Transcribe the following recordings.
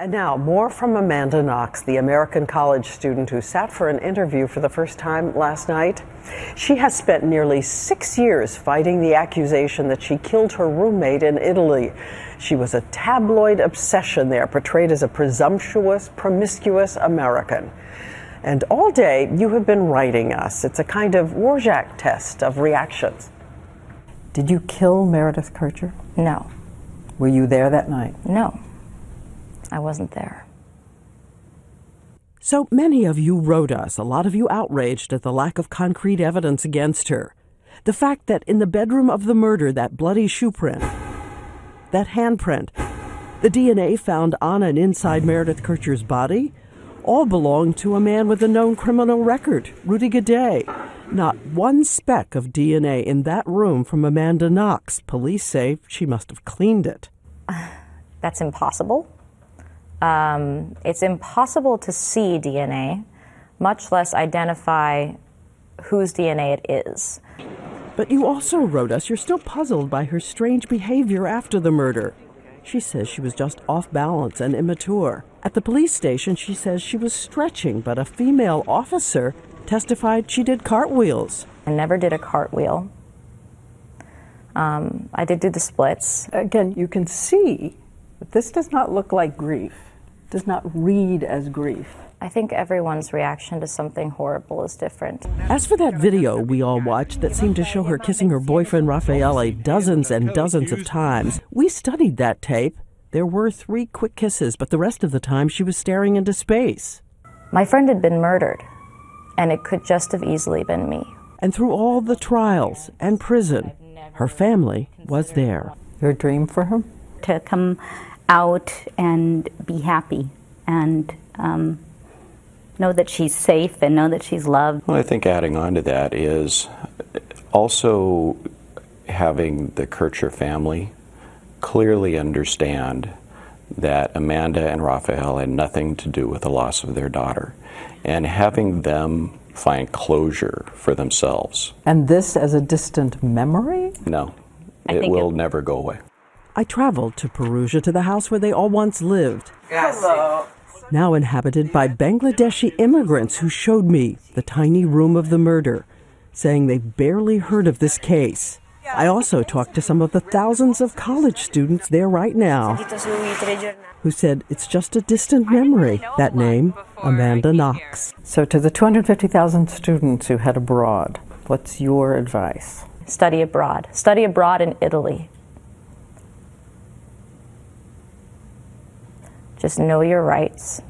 And now, more from Amanda Knox, the American college student who sat for an interview for the first time last night. She has spent nearly 6 years fighting the accusation that she killed her roommate in Italy. She was a tabloid obsession there, portrayed as a presumptuous, promiscuous American. And all day, you have been writing us. It's a kind of Rorschach test of reactions. Did you kill Meredith Kercher? No. Were you there that night? No. I wasn't there. So many of you wrote us, a lot of you outraged at the lack of concrete evidence against her. The fact that in the bedroom of the murder, that bloody shoe print, that handprint, the DNA found on and inside Meredith Kercher's body, all belonged to a man with a known criminal record, Rudy Gaudet. Not one speck of DNA in that room from Amanda Knox. Police say she must have cleaned it. That's impossible. It's impossible to see DNA, much less identify whose DNA it is. But you also wrote us you're still puzzled by her strange behavior after the murder. She says she was just off balance and immature. At the police station, she says she was stretching, but a female officer testified she did cartwheels. I never did a cartwheel. I did do the splits. Again, you can see that this does not look like grief, does not read as grief. I think everyone's reaction to something horrible is different. As for that video we all watched that seemed to show her kissing her boyfriend Raffaele dozens and dozens of times, we studied that tape. There were 3 quick kisses, but the rest of the time she was staring into space. My friend had been murdered, and it could just have easily been me. And through all the trials and prison, her family was there. Your dream for her? To come out and be happy and know that she's safe and know that she's loved. Well, I think adding on to that is also having the Kercher family clearly understand that Amanda and Raphael had nothing to do with the loss of their daughter, and having them find closure for themselves. And this as a distant memory? No, it will never go away. I traveled to Perugia, to the house where they all once lived. Hello. Now inhabited by Bangladeshi immigrants who showed me the tiny room of the murder, saying they barely heard of this case. I also talked to some of the thousands of college students there right now who said it's just a distant memory, that name, Amanda Knox. So to the 250,000 students who head abroad, what's your advice? Study abroad. Study abroad in Italy. Just know your rights.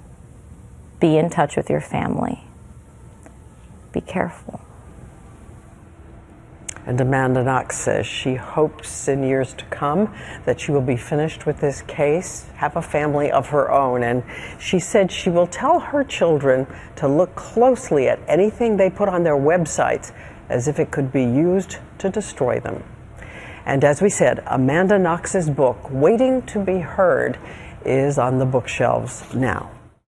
Be in touch with your family. Be careful. And Amanda Knox says she hopes in years to come that she will be finished with this case, have a family of her own. And she said she will tell her children to look closely at anything they put on their websites as if it could be used to destroy them. And as we said, Amanda Knox's book, Waiting to be Heard, is on the bookshelves now.